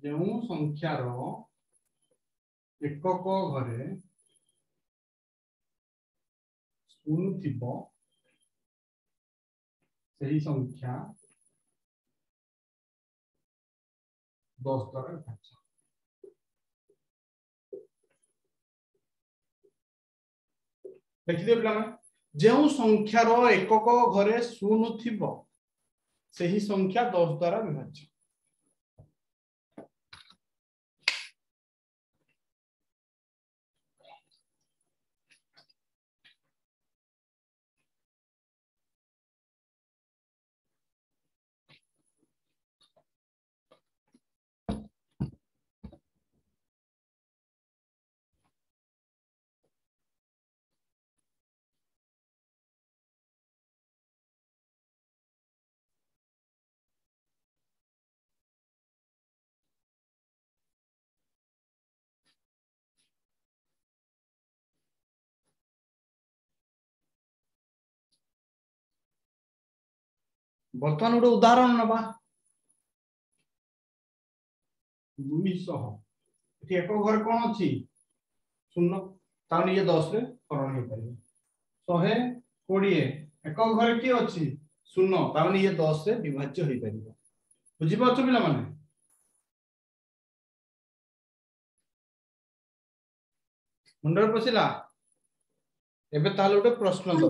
जो संख्यार एकक घरे शून्य थिबो सही संख्या 10 द्वारा विभाज्य देखिए पिला जो संख्यार एकक घरे शून्य थिबो सही संख्या 10 द्वारा विभाज्य वर्तमान गोटे उदाहरण नबा 200 एठी एक घर कोन अछि शून्य ताने ये 10 रे हरण हे परिबो 120 एक घर के अछि शून्य ताने ये 10 रे विभाज्य हे परिबो बुझि पाछो पिला माने मुंडर पसिला एबे ताले गोटे प्रश्न दो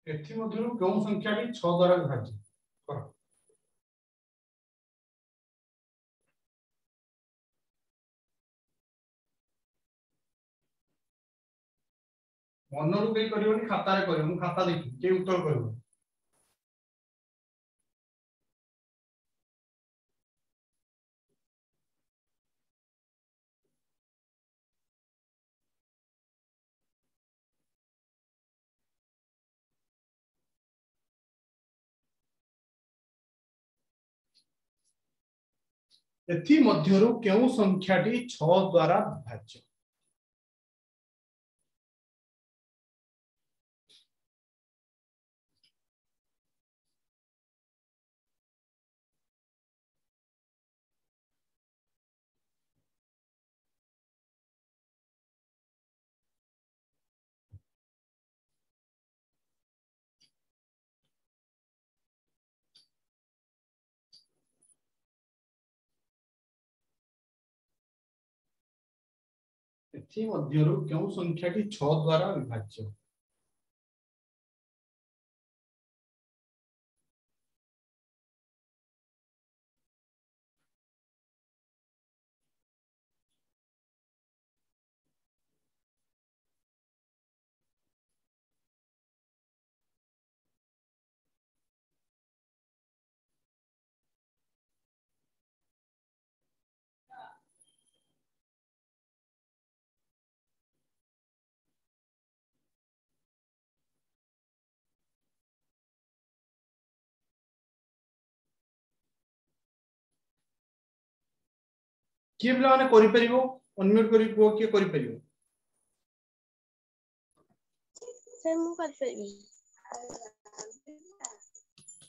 एथि मध्यरु केउ संख्याटी 6 द्वारा विभाज्य कर मनरु कई करबनी खाता रे करबो खाता देखि के उत्तर करबो एथि मध्यरु केउ संख्याटी 6 द्वारा विभाज्य एथि मध्यरु केउ संख्याटी 6 द्वारा विभाज्य किए पिला माने करि परिबो अनम्यूट करि को के करि परिबो सर मु कर फेरी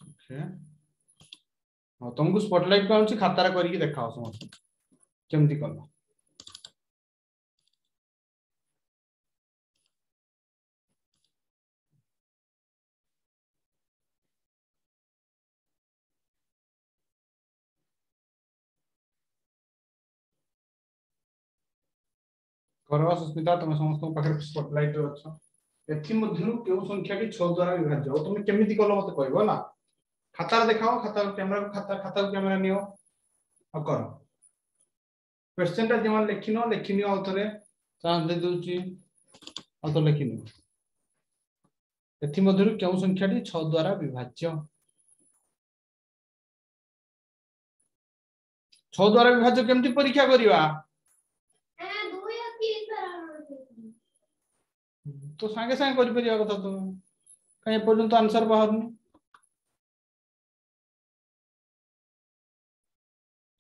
ओके हां तुमको स्पॉटलाइट पाउँ छी खाता रे करि के देखाओ समस्त केमति करबो करवा सुस्मिता तुम समस्त पाखे स्पॉटलाइट अच्छो एथि मध्यरु केउ संख्याटी 6 द्वारा विभाज्य हो तुम केमिति कलो मते कहबो ना खाता देखाओ खाता कैमरा को खाता कैमरा नियो आ कर क्वेश्चन ता जेमन लेखिनियो औथरे चांस दे दोची आ तो लेखिनियो एथि मध्यरु केउ संख्याटी 6 द्वारा विभाज्य 6 द्वारा विभाज्य केमिति परीक्षा करिवा तो संगे संगे करि परिया कथा तो कहीं पर्यंत आंसर बाहरनी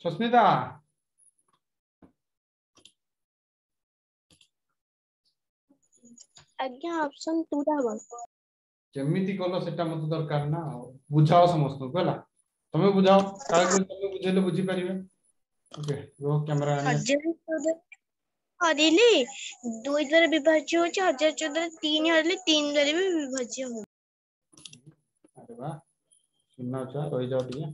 सुस्मिता आज्ञा ऑप्शन 2 दा बन केमिति कलो सेटा मत दरकार ना बुझाओ समस्त को होला तमे बुझाओ काहे को तमे बुझेले बुझी परिबे ओके रो कैमरा आने 1014 हरिली 2 द्वारा विभाज्य होची 1014 3 हरिली 3 द्वारा भी विभाज्य हो अरे वाह सुनना अच्छा रहि जाओ ठीक है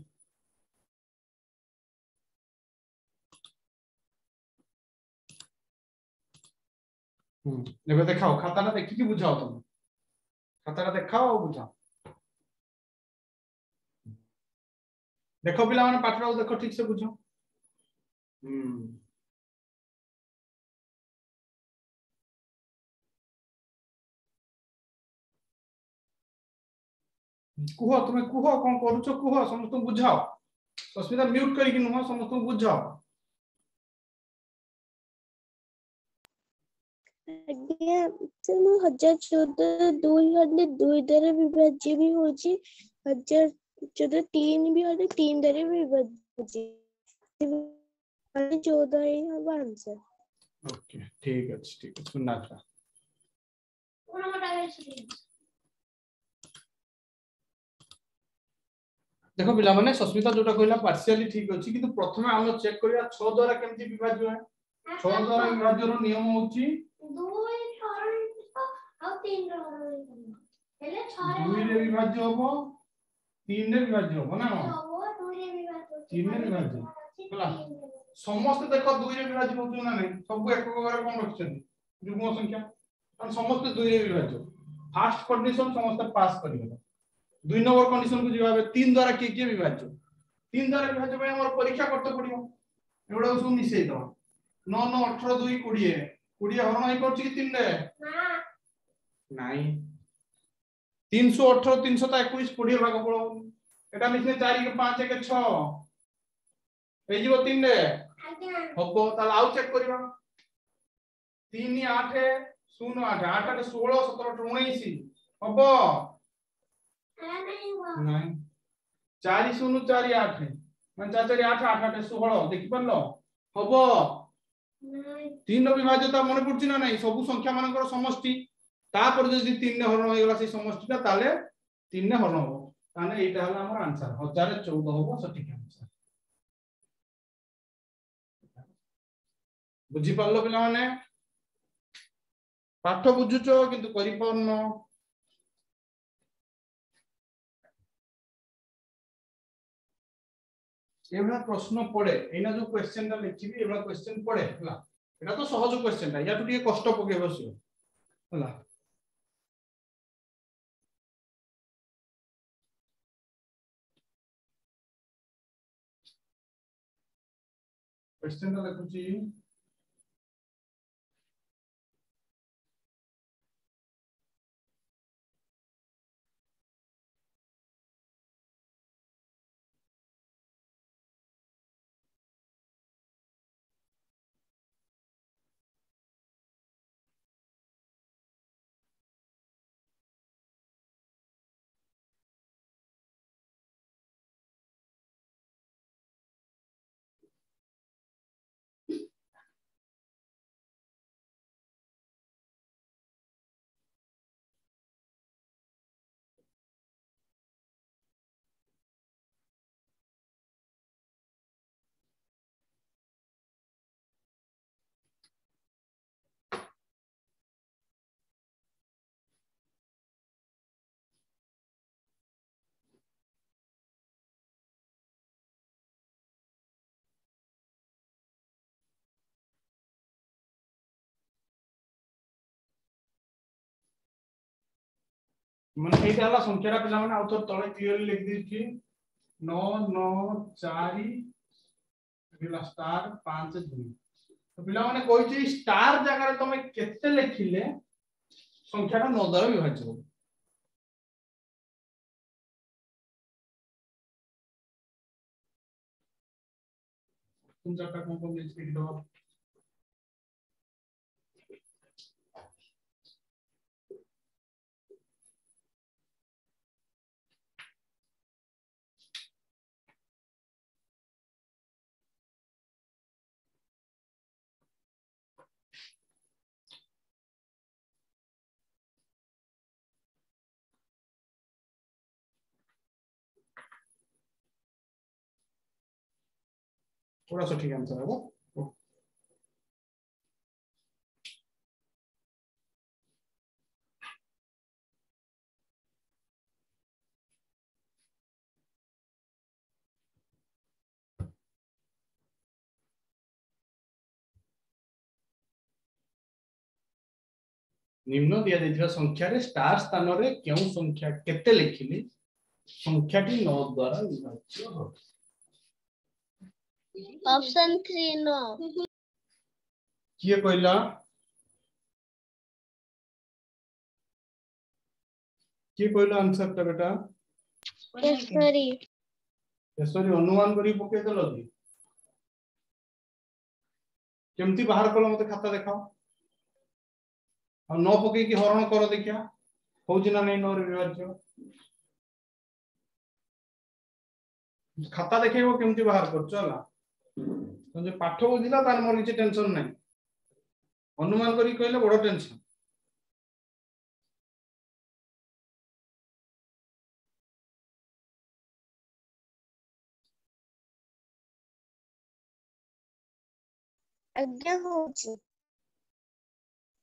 एबे देखाओ खाता ना देखि कि बुझाओ तुम खाता ना देखाओ बुझाओ देखो पिला माने पाठरा देखो ठीक से बुझो कुह तुम कुह कोन करूछो कुह समस्त बुझाओ सुस्मिता म्यूट करी कि नुह समस्त बुझाओ आज्ञा सर मु 1014 2 हरिली 2 द्वारा विभाज्य भी होची 1014 3 भी हरिली 3 द्वारा भी विभाज्य होची 14 ही हबा आंसर ओके ठीक है सुनना था देखो पिला माने सुस्मिता जोटा कहला पार्शियली ठीक अछि किंतु प्रथमे हम चेक करिया 6 द्वारा केमति विभाज्य है 6 द्वारा विभाज्य रो नियम होची 2 और 3 हेले 6 रे विभाज्य होबो 3 रे विभाज्य होबो ना 2 रे विभाज्य 3 रे विभाज्य होला समस्त देखो 2 रे विभाज्य होतो ना नहीं सब एकक बारे कोन रखछन जुग्म संख्या और समस्त 2 रे विभाज्य फास्ट कंडीशन समस्त पास करियो 2 नंबर कंडीशन को जिबा 3 द्वारा के विभाज्य 3 द्वारा विभाज्य पे हमर परीक्षा करते पड़ियो एवडा सब मिसई दो 9 9 18 2 20 20 हरण ही करछि कि 3 रे नाही 318 321 20 भाग पड़ो एटा मिसने 4 के 5 के 6 ए जीवो 3 रे हबो ताल आउ चेक करिवा 3 8 0 8 8 8 16 17 19 हबो नहीं 4 0 4 8 man 4 4 8 8 8 16 देखि परलो हबो तीन विभाज्यता मन पड़छि ना नहीं सब संख्या मानकर समष्टि तापर जदि 3 ने हरण होइगला से समष्टिटा ताले 3 ने हरण हो ताने एटा हला हमर आंसर 1014 होबो सठिक आंसर बुझी पारलो पिला माने पाठ बुझुचो किंतु करि परनो एवला प्रश्न पड़े एना जो क्वेश्चन ता लिखिबी एवला क्वेश्चन पड़े हला एटा तो सहज क्वेश्चन ता या तो ଟିକେ कष्ट पके बसियो हला क्वेश्चन ता लिखुची मन एटा हला संख्यारा पिला माने आउथर तळे क्लियरली लिख दिछि 9 9 4 बिला स्टार 5 2 तो पिला माने कोइछि स्टार जगह रे तमे केते लिखिले संख्याटा 9 द्वारा विभाज्य हो तुम चारटा कोन कोन लिख दो थोड़ा सा ठीक आंसर है वो निम्न दिया देथिरा संख्या रे स्टार स्थान रे केउ संख्या केते लिखिली संख्याटी 9 द्वारा विभाज्य हो ऑप्शन 3 नो किए कहला किए कहला आंसर ता बेटा केसरी अनुमान करी पके देलो कि केमती बाहर कलो मते खाता देखाओ और न पके की हरण करो देखिया होउची ना नै नोर विभाज्य खाता देखेबो केमती बाहर करछ हला तो जे पाठ बुझिला तार मोर किछ टेंशन नै अनुमान करी कहले बड़ टेंशन आज्ञा होउची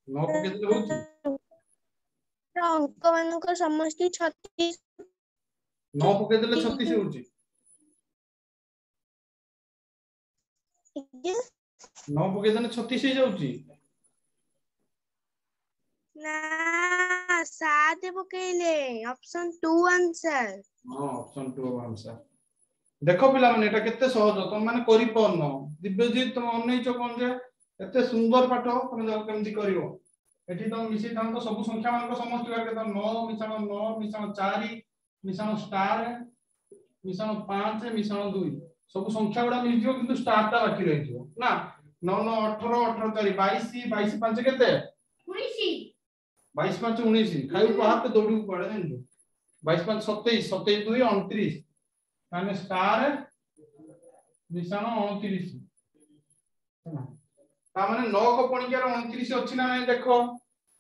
न पके देले होउची अंक मानक समष्टि 36 न पके देले 36 होउची न पके देले 36 ही जाउची ना सात पकेले ऑप्शन 2 आंसर। हां ऑप्शन 2 आंसर। देखो पिला माने एटा केते सहज तुम माने करि पन दिव्यजीत तुम अनैचो कोन जे एते सुंदर पाठ तुम जाओ केमति करिवो एठी तुम मिसी थान तो सब संख्या मान को समस्त बार के 9 मिसाण 4 मिसाण स्टार मिसाण 5 मिसाण 2 सब संख्या गुडा मिल जियो किंतु स्टार ता बाकी रहि जियो ना 9 9 18 18 4 22 22 5 केते 19 22 5 19 खाइ को हाथ दौड़ी पड़े जान 22 5 27 27 2 29 माने स्टार मिसाण 29 ता माने 9 को पणिकार 29 अछि ना नहीं देखो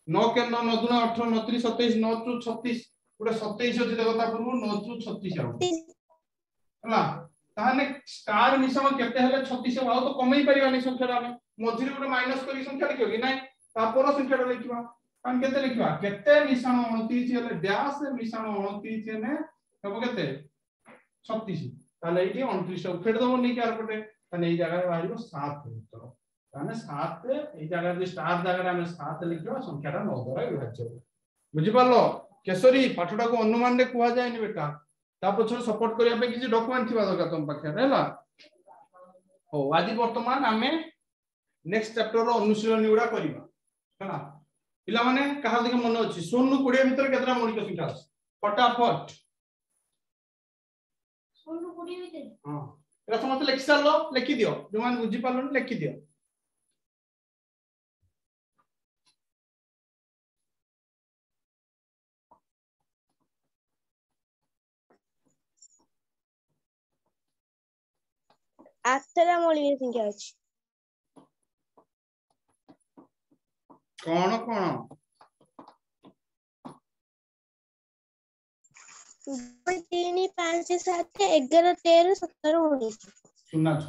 9 के 9 9 दुना 18 9 3 27 9 2 36 गोटे 27 अछि देखो ता पूर्व 9 2 36 आउ हला ताने स्टार मिसाण केते हेले 36 आउ तो कमई परिवानी संख्या रा मझिरे गोटे माइनस करी संख्या लिखियो कि नहीं ता पर संख्या रा लिखिबा हम केते लिखिबा केते मिसाण 29 हेले डैश मिसाण 29 हेले तब केते 36 ताले एठी 29 टा फेड दबो नहीं कार पटे ताने এই জায়গায় বাহিরো 7 उत्तर ताने 7 এই জায়গায় যে স্টার জায়গায় আমি 7 লিখিবা সংখ্যাটা 9 দ্বারা বিভাজ্য বুঝি পারলো কেশরী পাঠটাକୁ অনুমান রে কুয়া যায়নি বেটা তা পছরে সপোর্ট করিয়া पे কিছু ডকুমেন্ট থিবা দরকার তম পাখে हैला हो आदि वर्तमान आमे नेक्स्ट चैप्टर रो अनुशीलनी उडा करिबा हैला पिला माने कहा देखि मन अछि सोनू 20 भीतर केतरा मौलिक संख्या अछि फटाफट सोनू 20 भीतर हां एला समस्त लिखि सारलो लिखि दियो जो मान बुझी पारलो लिखि दियो आठटा मौलिक संख्या अछि कोन कोन 2 3 5 7 11 13 17 19 सुनना छ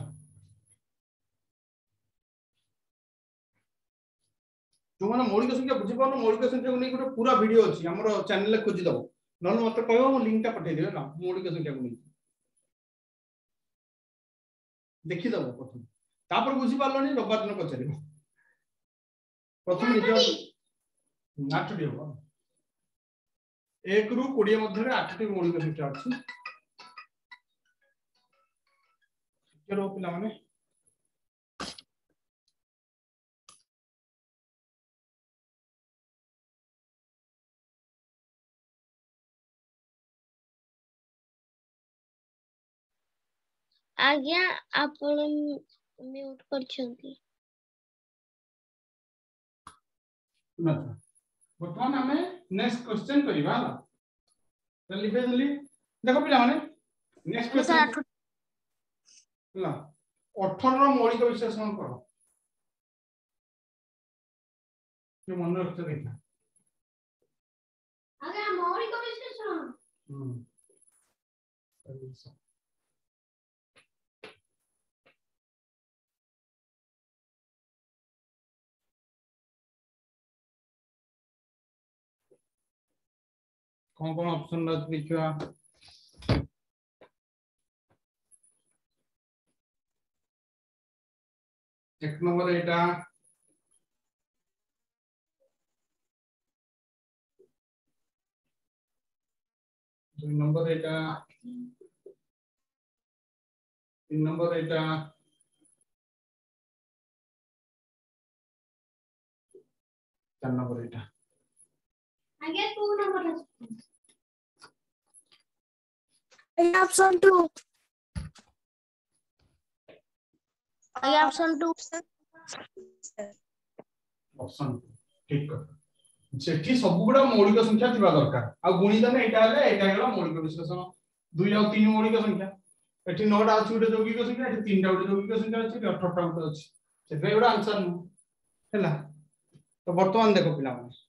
जो माने मौलिक संख्या बुझी पानो मौलिक संख्या को नै गोटे पूरा वीडियो अछि हमर चैनल ले खोजि दबो नन मत कहबो मु लिंक ता पठै देबे ना मौलिक संख्या को नै देखि दबो प्रथम तापर बुझी पारलो नि रबार दिन पछारिबो प्रथम निज नाटडी हो 1 रु 20 मध्य रे 8 टी मौलिक संख्या अछि केरो पिला माने आज्ञा आपण म्यूट करछंती वर्तमान हमें नेक्स्ट क्वेश्चन करिबा हला त लिखे देली देखो पिला माने नेक्स्ट क्वेश्चन हला 18 रो मौलिक विश्लेषण करो जो मन रखते देखा आगे मौलिक विश्लेषण कौन ऑप्शन लिखिवा एक नंबर एटा दो नंबर एटा तीन नंबर एटा चार नंबर एटा आगे 2 नंबर ऑप्शन 2 ऑप्शन 2 ऑप्शन ठीक कर सेठी सब गुडा मौलिक संख्या थिबा दरकार आ गुणित ने एटा गेला मौलिक विश्लेषण 2 और 3 मौलिक संख्या एठी 9 टा अछि उडे यौगिक संख्या एठी 3 टा उडे यौगिक संख्या अछि 18 टा उडे अछि सेबे उडा आंसर नु हैला तो वर्तमान देखो पिला माने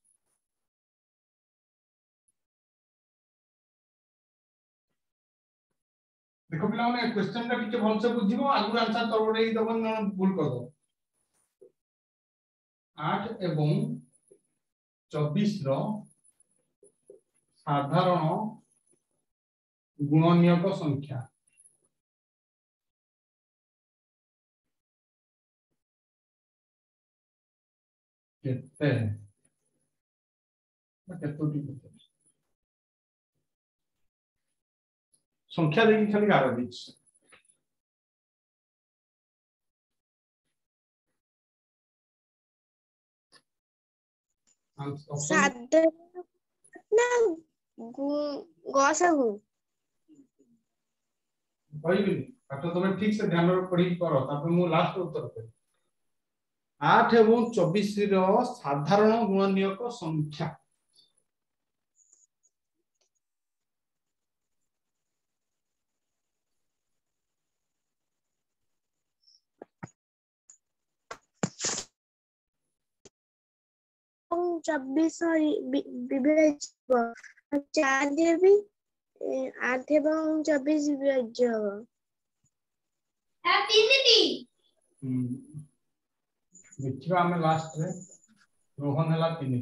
देखो पिला माने क्वेश्चन टा किछ भल से बुझिबो आगु आंसर तोरबडे दबन न भूल कर दो 8 एवं 24 रो साधारण गुणनीयक संख्या केते केतोटी संख्या देखि खाली गार दिछ साधारण ना गसागु कहबी काट तुम ठीक से ध्यान पढ़ी करो तापर मु लास्ट उत्तर देबी 8 एवं 24 रो साधारण गुणनीयक संख्या चौबीस विभाज्य 4 भी 8 एवं 24 विभाज्य हबो देखिबा हम लास्ट रे रोहन हला 3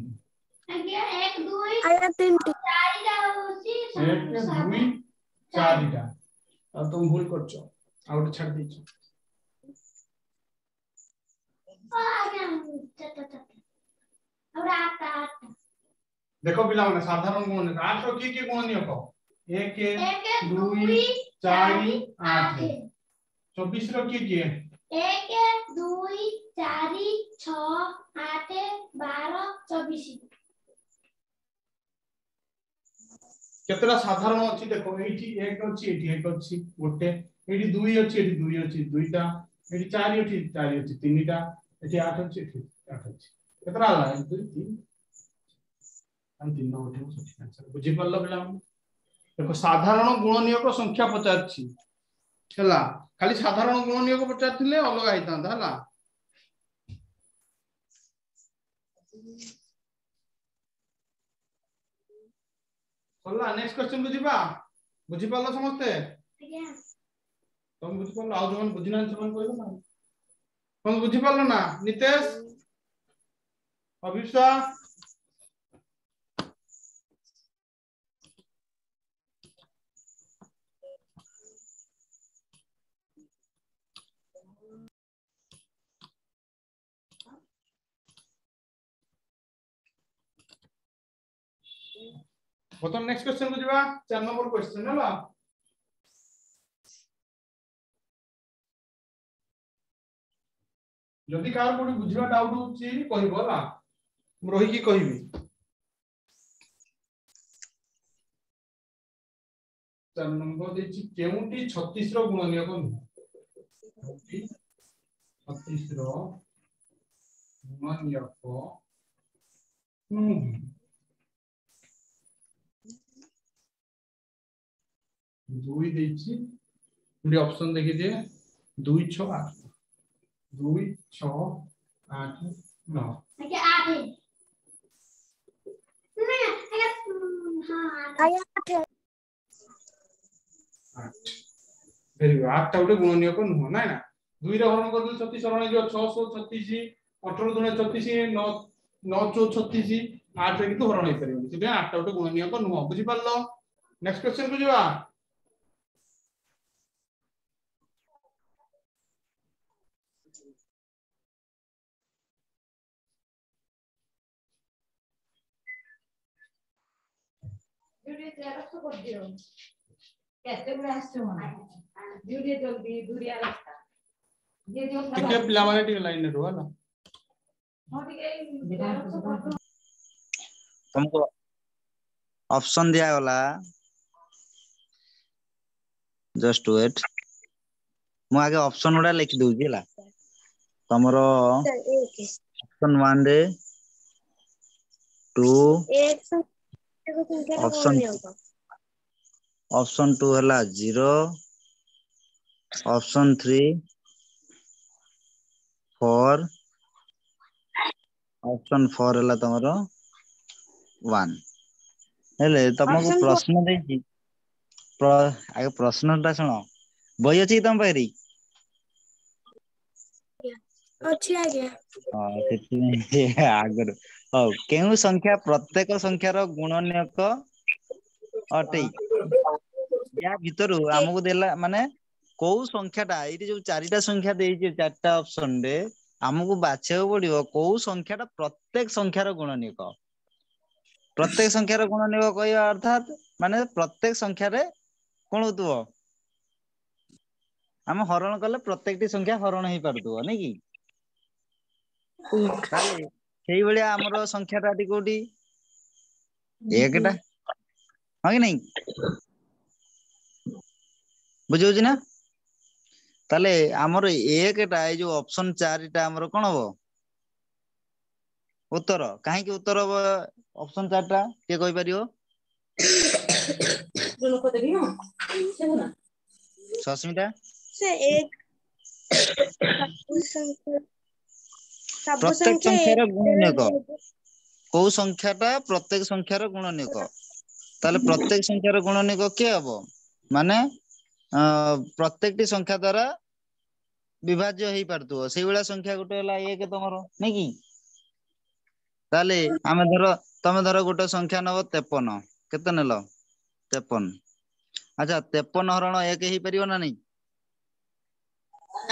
आज्ञा 1 2 आया 3 4 टा होची 1 2 4 टा अब तुम भूल करछो आउट छाड़ दीछो आज्ञा चट और आता देखो पिला माने साधारण गुण 8 रो की गुण नियो को 1 2 4 8 24 रो की 1 2 4 6 8 12 24 केतरा साधारण अछि देखो एठी 1 अछि एठी 1 अछि गोटे एठी 2 अछि एठी 2 अछि दुईटा एठी 4 अछि 4 अछि तीनटा एठी 8 अछि एठी 8 अछि केतरा आला 1 2 3 हम तीन गोटे सठी आंसर बुझि पल्ला पिला देखो साधारण गुणनीयक संख्या पचारछि हला खाली साधारण गुणनीयक पचारथिले अलग आइतांता हला हला नेक्स्ट क्वेश्चन बुझि पल्ला समझते आज्ञा तुम बुझि पल्ला आ जमन बुझिना जमन कहबो ना तुम बुझि पल्ला ना नितेश अभिषा बतन नेक्स्ट क्वेश्चन को जीवा 4 नंबर क्वेश्चन हला जदि कार कोडी बुझिबा डाउट होची कहबो हला हम रही की कहबी 4 नंबर देची केउंटी 36 रो गुणनीयक केउंटी 36 रो गुणनीयक दुई देची पुरी ऑप्शन देखि दे 2 6 8 2 6 8 9 आज्ञा 8 ना आज्ञा हां आया 8 8 वेरी गुड 8 टा उठे गुणनीयक नुह ना ना 2 रे हरण कर 36 हरण जो 636 18 दुने 36 9 9 36 8 रे किंतु हरण हे परिबो सिबे 8 टा उठे गुणनीयक नुह बुझि पारलो नेक्स्ट क्वेश्चन को जीवा वीडियो तेरस कर दियो कैसे में आछो वीडियो जल्दी दूरिया रास्ता ये जो ठीक पिला माने टी लाइन रे हला हो ठीक तुमको ऑप्शन दिया गला जस्ट वेट मु आगे ऑप्शन उडा लिख दउ जिला तमरो ऑप्शन 1 रे 2 एक संख्या को संख्या रो ऑप्शन गुणनीयक ऑप्शन 2 हला 0 ऑप्शन 3 4 ऑप्शन 4 हला तमरो 1 हेले तुमको ऑप्शन 4 प्रश्न देछि आगे प्रश्नटा सुनो बही अछि तम पारी अच्छी आज्ञा हां सेति आगर हो केउ संख्या प्रत्येक संख्यार गुणनीयक अटै या भितरु हमकु देला माने कोउ संख्याटा एठी जो चारिटा संख्या देइछे चारटा ऑप्शन रे हमकु बाछियो पड़िबो कोउ संख्याटा प्रत्येक संख्यार गुणनीयक प्रत्येक संख्यार गुणनीयक कहवा अर्थात माने प्रत्येक संख्यार कौन होतुव आम हरण कले प्रत्येक संख्या हरण हो पारुव नहीं कि ताले सेई भलिया हमर संख्याटा कोठी एकटा हाँ कि नहीं बुझे ना ताले हमर एकटा ए जो ऑप्शन 4टा हमर कोन हो उत्तर कहीं कि उत्तर ऑप्शन 4टा के कहि परियो सस्मिता से एक सब प्रत्येक संख्या संख्यार एक गुणनीयक कौ संख्याटा प्रत्येक संख्यार गुणनीयक ताले प्रत्येक संख्यार गुणनीयक के हबो माने प्रत्येकटी संख्या द्वारा विभाज्य हो पारतुव से भलिया संख्या गोटे हला एक तमरो नहीं कि ताले आमे धरो तमे धरो गोटे संख्या नब 53 केते नेलो 53 अच्छा 53 हरण एक ही परियो ना नहीं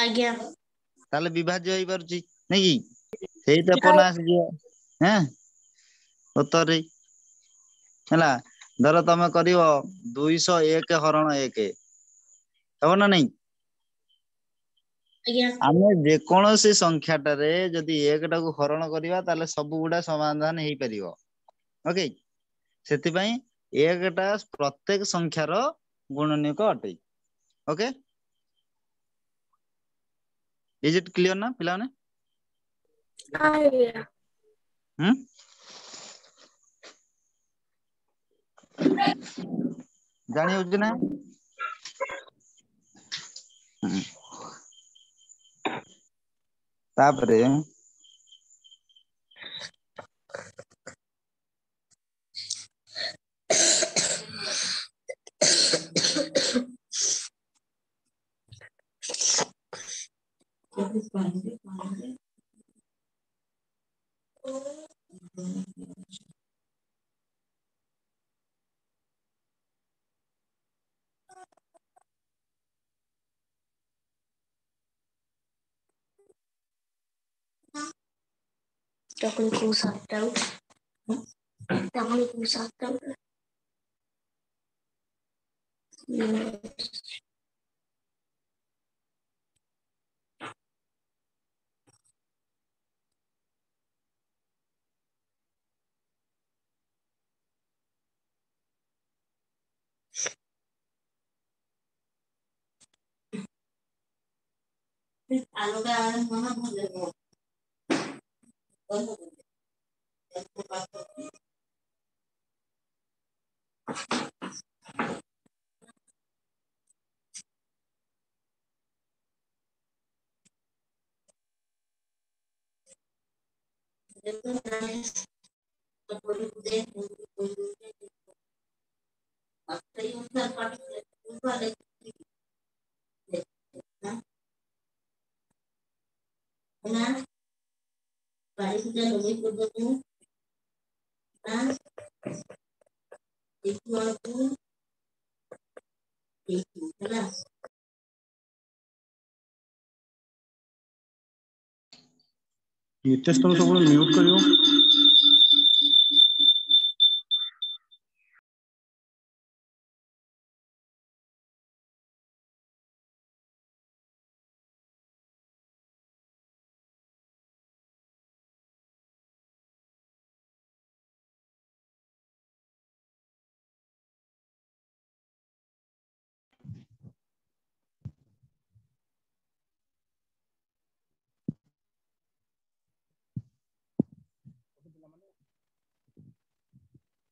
आज्ञा ताले विभाज्य हो पारुची नहीं कि सेई 53 आसी जियो हैं उत्तर हैला धर तमे करियो 201 हरण 1 हो ना नहीं आमे जेकोसी संख्याटारे जदि एकटा को हरण करिवा ताले सब गुडा समाधान हेई परियो ओके सेति पई एकटा प्रत्येक संख्यार गुणनीयक अटे ओके इज इट क्लियर ना पिला ने जानी होची ना तापरे नितेश तुम सब म्यूट करियो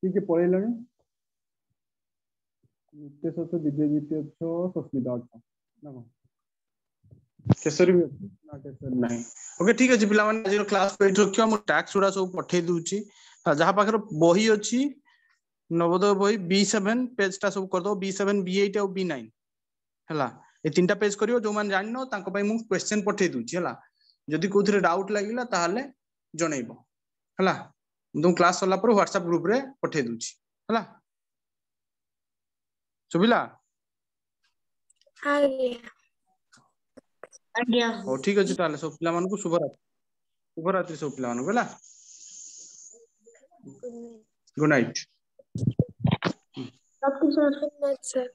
ठीक है पढ़ेला नितेश तो दिव्यज्योति अच्छो सस्मिता अच्छो ना को केसरी भी अच्छो ना केसरी नहीं ओके ठीक अछि पिला माने आज क्लास पे रखियो हम टैक्स उडा सब पठे दूची जहा पाखर बही अछि नवोदय बही B7 पेज ता सब कर दो B7 B8 और B9 हला ए तीनटा पेज करियो जो मान जानिनो तांको पई मु क्वेश्चन पठे दूची हला जदि कोथरे डाउट लागिला ताहाले जणैबो हला तुम क्लास सरला पर व्हाट्सएप ग्रुप रे पठे दूची हला सुबिला आज्ञा हो ठीक अछि ताले सब पिला मानकु शुभ रात्रि सब पिला मानकु हला good night. Good night, sir.